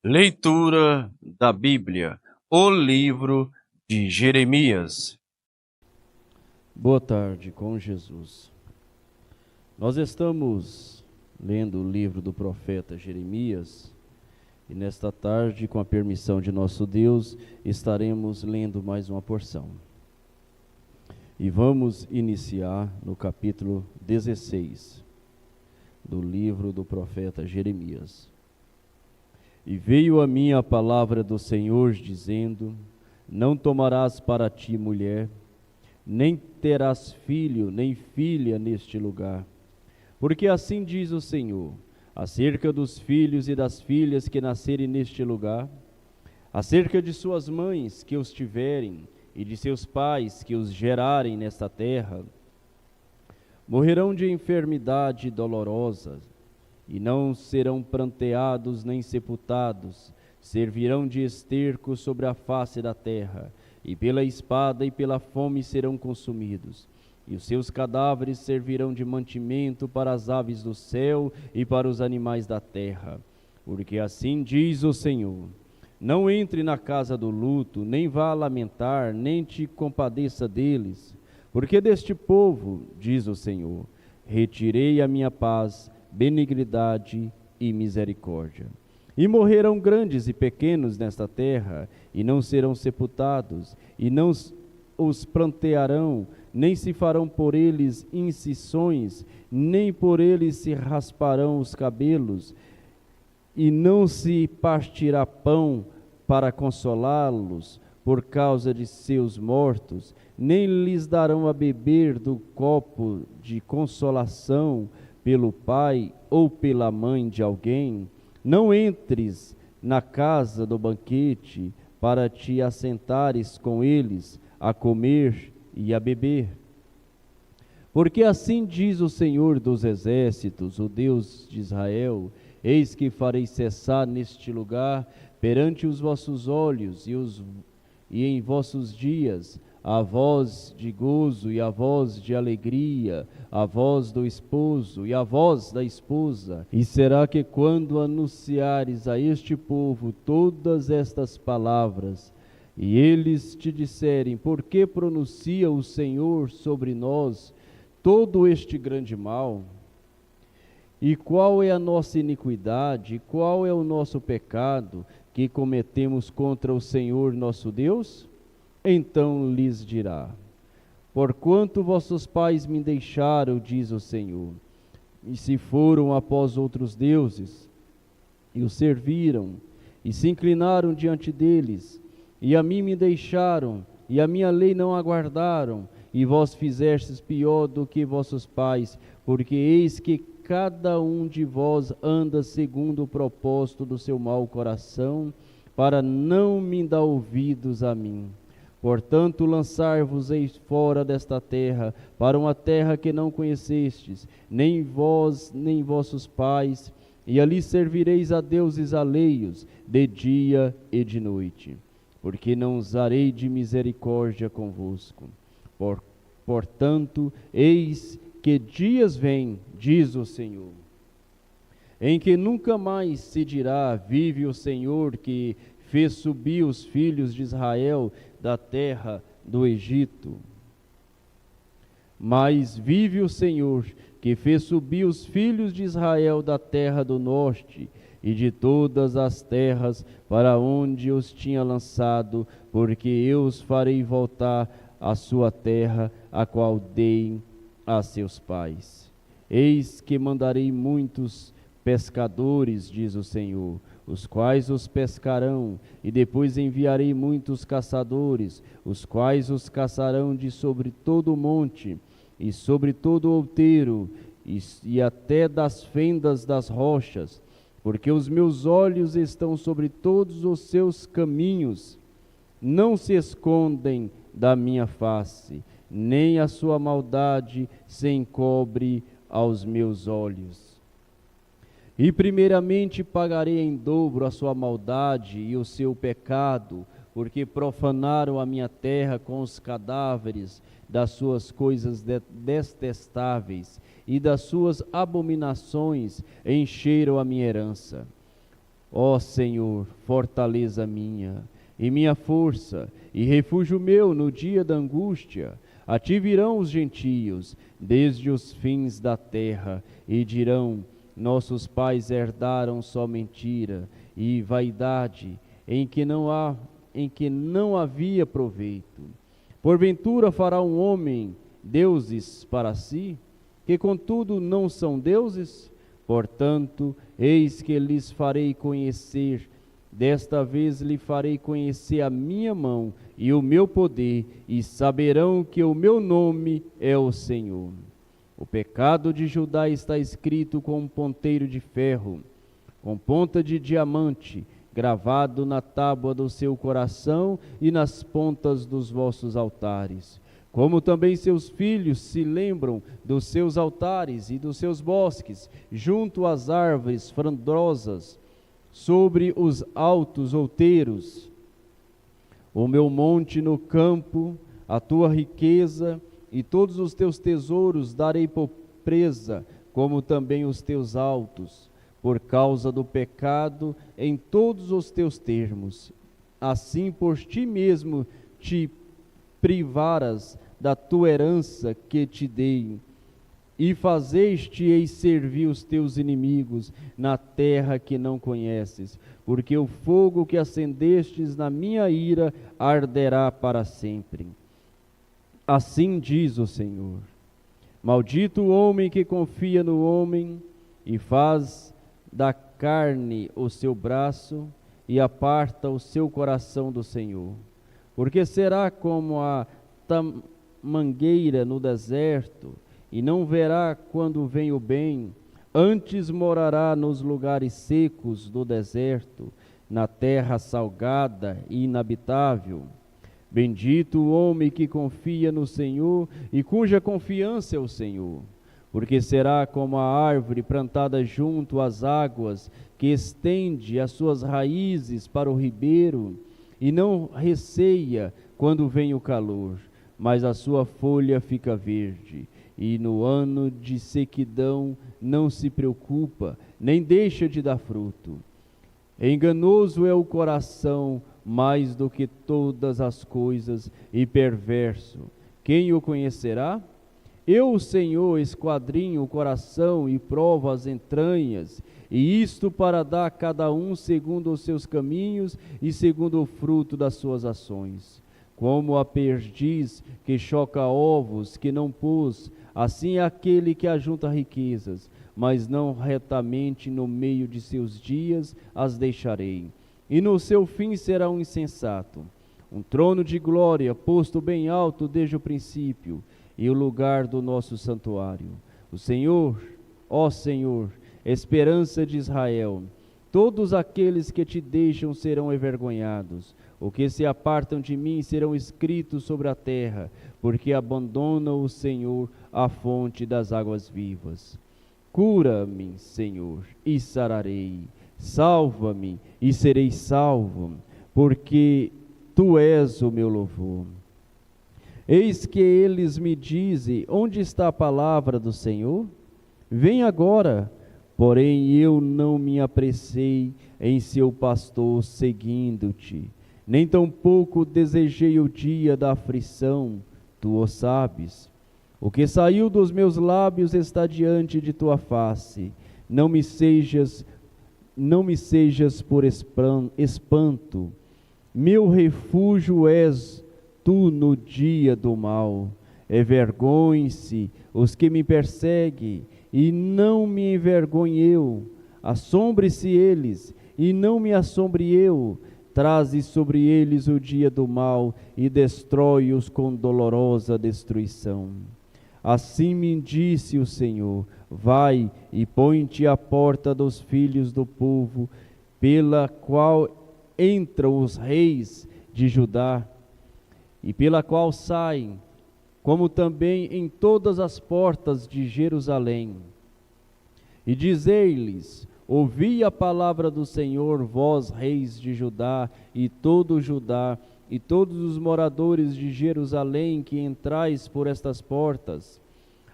Leitura da Bíblia, o livro de Jeremias. Boa tarde com Jesus. Nós estamos lendo o livro do profeta Jeremias e nesta tarde, com a permissão de nosso Deus, estaremos lendo mais uma porção. E vamos iniciar no capítulo 16 do livro do profeta Jeremias. E veio a mim a palavra do Senhor dizendo: não tomarás para ti mulher, nem terás filho, nem filha neste lugar. Porque assim diz o Senhor, acerca dos filhos e das filhas que nascerem neste lugar, acerca de suas mães que os tiverem, e de seus pais que os gerarem nesta terra, morrerão de enfermidade dolorosa, e não serão pranteados nem sepultados, servirão de esterco sobre a face da terra, e pela espada e pela fome serão consumidos. E os seus cadáveres servirão de mantimento para as aves do céu e para os animais da terra. Porque assim diz o Senhor: não entre na casa do luto, nem vá lamentar, nem te compadeça deles. Porque deste povo, diz o Senhor, retirei a minha paz, benignidade e misericórdia. E morrerão grandes e pequenos nesta terra, e não serão sepultados, e não os prantearão, nem se farão por eles incisões, nem por eles se rasparão os cabelos, e não se partirá pão para consolá-los por causa de seus mortos, nem lhes darão a beber do copo de consolação pelo pai ou pela mãe de alguém. Não entres na casa do banquete para te assentares com eles a comer e a beber. Porque assim diz o Senhor dos exércitos, o Deus de Israel: eis que farei cessar neste lugar, perante os vossos olhos e em vossos dias, a voz de gozo e a voz de alegria, a voz do esposo e a voz da esposa. E será que quando anunciares a este povo todas estas palavras, e eles te disserem: por que pronuncia o Senhor sobre nós todo este grande mal? E qual é a nossa iniquidade, qual é o nosso pecado que cometemos contra o Senhor nosso Deus? Então lhes dirá: porquanto vossos pais me deixaram, diz o Senhor, e se foram após outros deuses, e os serviram, e se inclinaram diante deles, e a mim me deixaram, e a minha lei não aguardaram, e vós fizestes pior do que vossos pais, porque eis que cada um de vós anda segundo o propósito do seu mau coração, para não me dar ouvidos a mim. Portanto, lançar-vos-eis fora desta terra, para uma terra que não conhecestes, nem vós, nem vossos pais, e ali servireis a deuses alheios, de dia e de noite. Porque não usarei de misericórdia convosco. Portanto, eis que dias vêm, diz o Senhor, em que nunca mais se dirá: vive o Senhor que fez subir os filhos de Israel da terra do Egito. Mas vive o Senhor que fez subir os filhos de Israel da terra do norte e de todas as terras para onde os tinha lançado, porque eu os farei voltar à sua terra, a qual dei a seus pais. Eis que mandarei muitos pescadores, diz o Senhor, os quais os pescarão, e depois enviarei muitos caçadores, os quais os caçarão de sobre todo o monte, e sobre todo o outeiro, e até das fendas das rochas, porque os meus olhos estão sobre todos os seus caminhos, não se escondem da minha face, nem a sua maldade se encobre aos meus olhos. E primeiramente pagarei em dobro a sua maldade e o seu pecado, porque profanaram a minha terra com os cadáveres das suas coisas detestáveis, e das suas abominações encheram a minha herança. Ó Senhor, fortaleza minha, e minha força, e refúgio meu no dia da angústia. A ti virão os gentios, desde os fins da terra, e dirão: nossos pais herdaram só mentira e vaidade, em que não havia proveito. Porventura fará um homem deuses para si, que contudo não são deuses? Portanto, eis que lhes farei conhecer, desta vez lhe farei conhecer a minha mão e o meu poder, e saberão que o meu nome é o Senhor. O pecado de Judá está escrito com um ponteiro de ferro, com ponta de diamante, gravado na tábua do seu coração e nas pontas dos vossos altares. Como também seus filhos se lembram dos seus altares e dos seus bosques, junto às árvores frondosas, sobre os altos outeiros. O meu monte no campo, a tua riqueza e todos os teus tesouros darei por presa, como também os teus altos, por causa do pecado em todos os teus termos. Assim por ti mesmo te privaras da tua herança que te dei, e fazeste-eis servir os teus inimigos na terra que não conheces, porque o fogo que acendestes na minha ira arderá para sempre. Assim diz o Senhor: maldito o homem que confia no homem e faz da carne o seu braço e aparta o seu coração do Senhor. Porque será como a mangueira no deserto, e não verá quando vem o bem, antes morará nos lugares secos do deserto, na terra salgada e inabitável. Bendito o homem que confia no Senhor e cuja confiança é o Senhor, porque será como a árvore plantada junto às águas, que estende as suas raízes para o ribeiro, e não receia quando vem o calor, mas a sua folha fica verde, e no ano de sequidão não se preocupa, nem deixa de dar fruto. Enganoso é o coração mais do que todas as coisas, e perverso. Quem o conhecerá? Eu, o Senhor, esquadrinho o coração e provo as entranhas, e isto para dar a cada um segundo os seus caminhos e segundo o fruto das suas ações. Como a perdiz que choca ovos que não pôs, assim é aquele que ajunta riquezas, mas não retamente no meio de seus dias as deixarei. E no seu fim será um insensato. Um trono de glória posto bem alto desde o princípio, e o lugar do nosso santuário. O Senhor, ó Senhor, esperança de Israel, todos aqueles que te deixam serão envergonhados. O que se apartam de mim serão escritos sobre a terra, porque abandona o Senhor a fonte das águas vivas. Cura-me, Senhor, e sararei. Salva-me e serei salvo, porque tu és o meu louvor. Eis que eles me dizem: onde está a palavra do Senhor? Vem agora. Porém eu não me apressei em ser o pastor seguindo-te, nem tampouco desejei o dia da aflição, tu o sabes. O que saiu dos meus lábios está diante de tua face. Não me sejas por espanto. Meu refúgio és tu no dia do mal. Envergonhem-se os que me perseguem, e não me envergonhe eu. Assombre-se eles, e não me assombre eu. Traze sobre eles o dia do mal, e destrói-os com dolorosa destruição. Assim me disse o Senhor: vai e põe-te à porta dos filhos do povo, pela qual entram os reis de Judá, e pela qual saem, como também em todas as portas de Jerusalém. E dizei-lhes: ouvi a palavra do Senhor, vós reis de Judá, e todo Judá, e todos os moradores de Jerusalém que entrais por estas portas.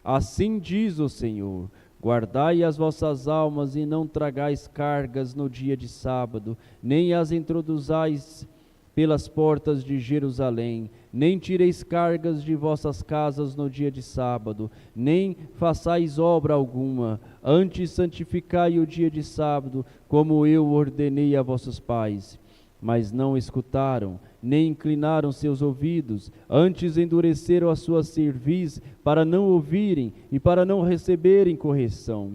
Assim diz o Senhor: Guardai as vossas almas e não tragais cargas no dia de sábado, nem as introduzais pelas portas de Jerusalém, nem tireis cargas de vossas casas no dia de sábado, nem façais obra alguma, antes santificai o dia de sábado, como eu ordenei a vossos pais. Mas não escutaram, nem inclinaram seus ouvidos, antes endureceram a sua cerviz, para não ouvirem e para não receberem correção.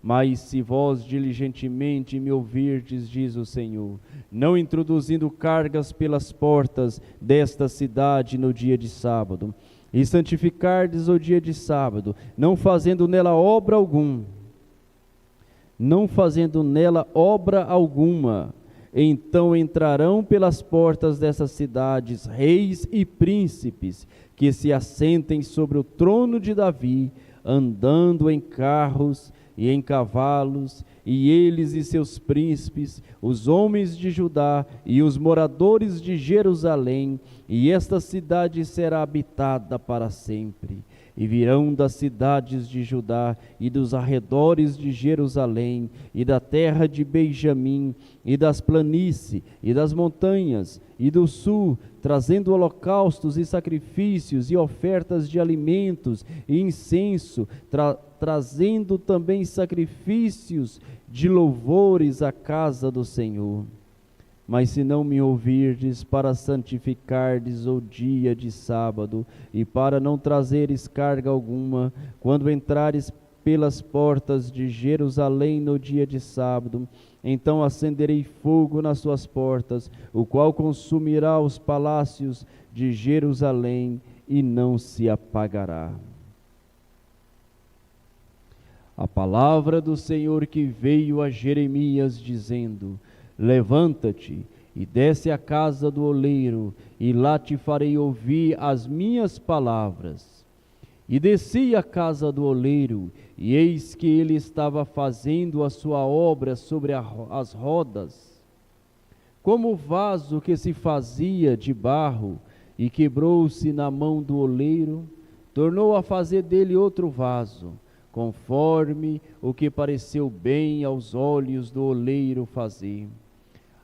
Mas se vós diligentemente me ouvirdes, diz o Senhor, não introduzindo cargas pelas portas desta cidade no dia de sábado, e santificardes o dia de sábado, não fazendo nela obra alguma, então entrarão pelas portas dessas cidades reis e príncipes, que se assentem sobre o trono de Davi, andando em carros e em cavalos, e eles e seus príncipes, os homens de Judá e os moradores de Jerusalém, e esta cidade será habitada para sempre. E virão das cidades de Judá e dos arredores de Jerusalém, e da terra de Benjamim, e das planícies, e das montanhas, e do sul, trazendo holocaustos e sacrifícios, e ofertas de alimentos, e incenso, trazendo também sacrifícios de louvores à casa do Senhor. Mas se não me ouvirdes para santificardes o dia de sábado, e para não trazeres carga alguma, quando entrares pelas portas de Jerusalém no dia de sábado, então acenderei fogo nas suas portas, o qual consumirá os palácios de Jerusalém, e não se apagará. A palavra do Senhor que veio a Jeremias dizendo: levanta-te e desce à casa do oleiro, e lá te farei ouvir as minhas palavras. E desci à casa do oleiro, e eis que ele estava fazendo a sua obra sobre as rodas, como o vaso que se fazia de barro, e quebrou-se na mão do oleiro, tornou a fazer dele outro vaso, conforme o que pareceu bem aos olhos do oleiro fazer.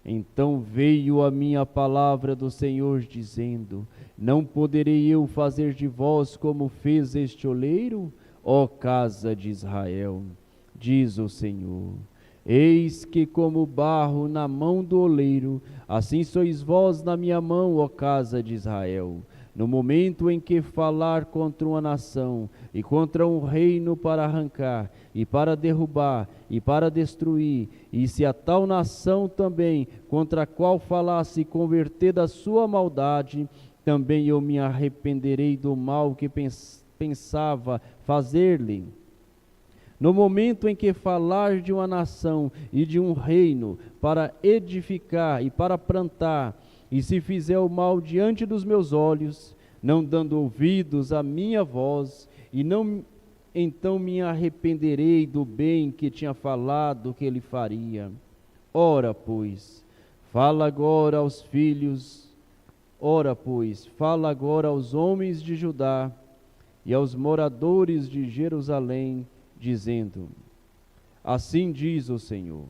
Então veio a minha palavra do Senhor dizendo: não poderei eu fazer de vós como fez este oleiro, ó casa de Israel? Diz o Senhor: eis que como barro na mão do oleiro, assim sois vós na minha mão, ó casa de Israel. No momento em que falar contra uma nação e contra um reino para arrancar e para derrubar e para destruir, e se a tal nação também contra a qual falasse converter da sua maldade, também eu me arrependerei do mal que pensava fazer-lhe. No momento em que falar de uma nação e de um reino para edificar e para plantar, e se fizer o mal diante dos meus olhos, não dando ouvidos à minha voz, então me arrependerei do bem que tinha falado que ele faria. Ora, pois, fala agora aos homens de Judá e aos moradores de Jerusalém, dizendo: assim diz o Senhor: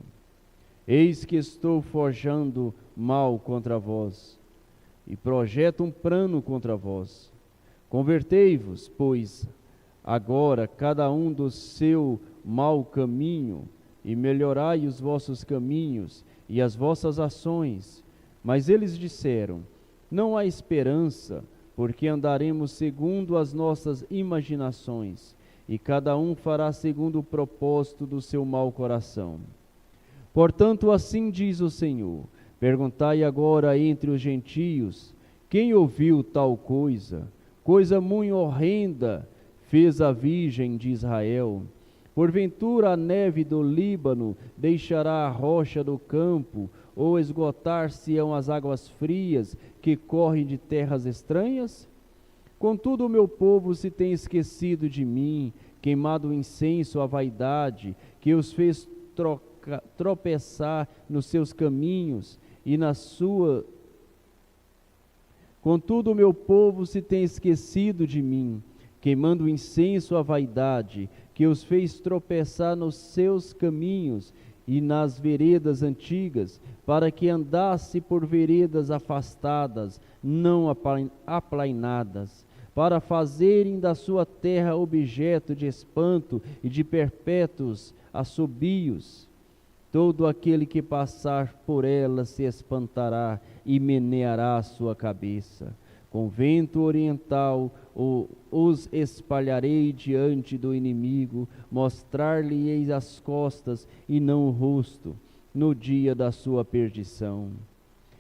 eis que estou forjando mal contra vós, e projeto um plano contra vós. Convertei-vos, pois, agora cada um do seu mau caminho, e melhorai os vossos caminhos e as vossas ações. Mas eles disseram: não há esperança, porque andaremos segundo as nossas imaginações, e cada um fará segundo o propósito do seu mau coração. Portanto, assim diz o Senhor: perguntai agora entre os gentios: quem ouviu tal coisa? Coisa muito horrenda fez a Virgem de Israel. Porventura a neve do Líbano deixará a rocha do campo, ou esgotar-se-ão as águas frias que correm de terras estranhas? Contudo, o meu povo se tem esquecido de mim, queimado o incenso à vaidade, que os fez tropeçar nos seus caminhos e na sua... Contudo, o meu povo se tem esquecido de mim, queimando o incenso à vaidade, que os fez tropeçar nos seus caminhos e nas veredas antigas, para que andasse por veredas afastadas, não aplainadas, para fazerem da sua terra objeto de espanto e de perpétuos assobios. Todo aquele que passar por ela se espantará e meneará a sua cabeça. Com vento oriental os espalharei diante do inimigo, mostrar-lhe-eis as costas e não o rosto, no dia da sua perdição.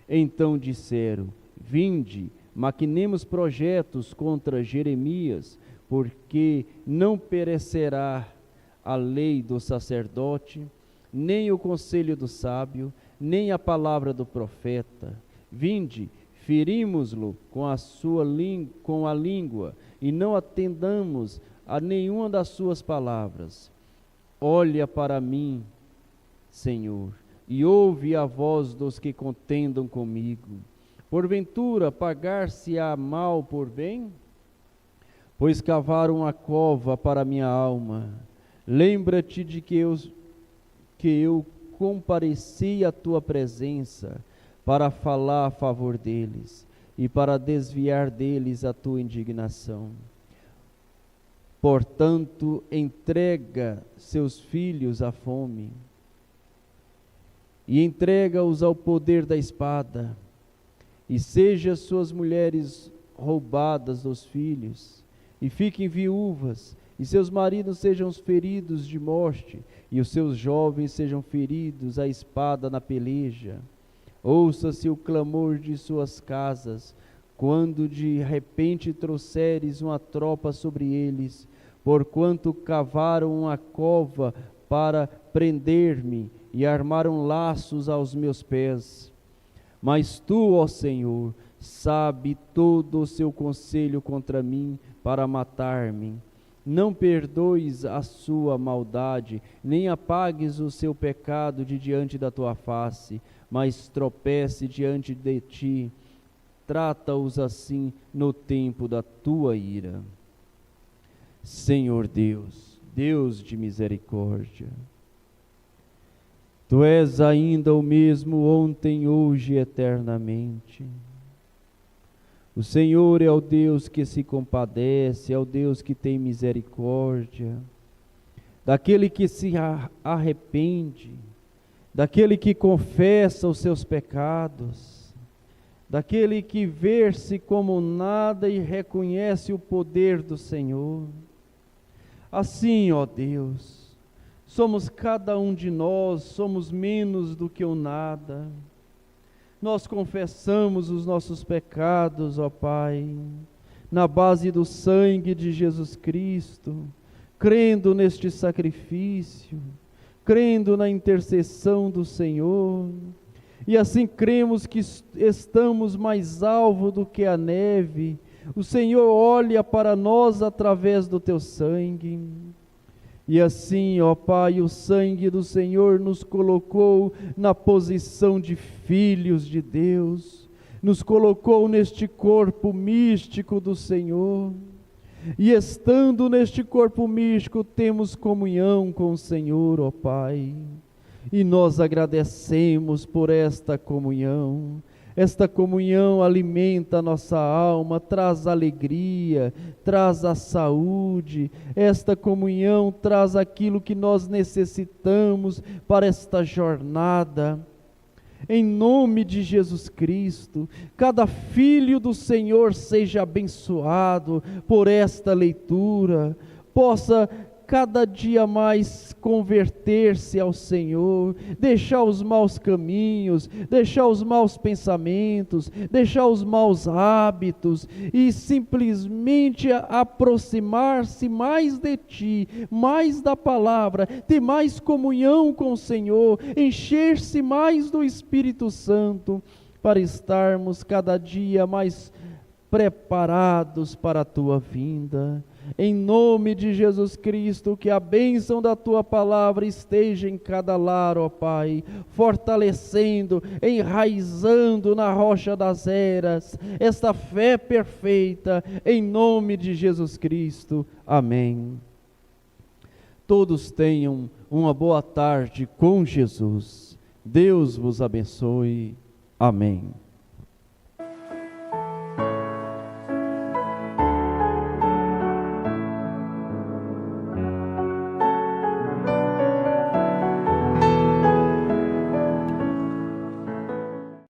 Então disseram: vinde, maquinemos projetos contra Jeremias, porque não perecerá a lei do sacerdote, nem o conselho do sábio, nem a palavra do profeta. Vinde, ferimos-lo com a língua, e não atendamos a nenhuma das suas palavras. Olha para mim, Senhor, e ouve a voz dos que contendam comigo. Porventura, pagar-se-á mal por bem? Pois cavaram a cova para minha alma. Lembra-te de que eu compareci à tua presença, para falar a favor deles e para desviar deles a tua indignação. Portanto, entrega seus filhos à fome e entrega-os ao poder da espada, e sejam suas mulheres roubadas dos filhos, e fiquem viúvas, e seus maridos sejam feridos de morte, e os seus jovens sejam feridos à espada na peleja. Ouça-se o clamor de suas casas, quando de repente trouxeres uma tropa sobre eles, porquanto cavaram uma cova para prender-me e armaram laços aos meus pés. Mas tu, ó Senhor, sabe todo o seu conselho contra mim para matar-me. Não perdoes a sua maldade, nem apagues o seu pecado de diante da tua face, mas tropece diante de ti. Trata-os assim no tempo da tua ira. Senhor Deus, Deus de misericórdia, tu és ainda o mesmo ontem, hoje e eternamente. O Senhor é o Deus que se compadece, é o Deus que tem misericórdia daquele que se arrepende, daquele que confessa os seus pecados, daquele que vê-se como nada e reconhece o poder do Senhor. Assim, ó Deus, somos cada um de nós, somos menos do que o nada. Nós confessamos os nossos pecados, ó Pai, na base do sangue de Jesus Cristo, crendo neste sacrifício, crendo na intercessão do Senhor, e assim cremos que estamos mais alvo do que a neve. O Senhor olha para nós através do teu sangue. E assim, ó Pai, o sangue do Senhor nos colocou na posição de filhos de Deus, nos colocou neste corpo místico do Senhor, e estando neste corpo místico, temos comunhão com o Senhor, ó Pai, e nós agradecemos por esta comunhão. Esta comunhão alimenta a nossa alma, traz alegria, traz a saúde. Esta comunhão traz aquilo que nós necessitamos para esta jornada. Em nome de Jesus Cristo, cada filho do Senhor seja abençoado por esta leitura, possa cada dia mais converter-se ao Senhor, deixar os maus caminhos, deixar os maus pensamentos, deixar os maus hábitos e simplesmente aproximar-se mais de Ti, mais da palavra, ter mais comunhão com o Senhor, encher-se mais do Espírito Santo, para estarmos cada dia mais preparados para a Tua vinda. Em nome de Jesus Cristo, que a bênção da Tua palavra esteja em cada lar, ó Pai, fortalecendo, enraizando na rocha das eras, esta fé perfeita, em nome de Jesus Cristo. Amém. todos tenham uma boa tarde com Jesus. Deus vos abençoe. Amém.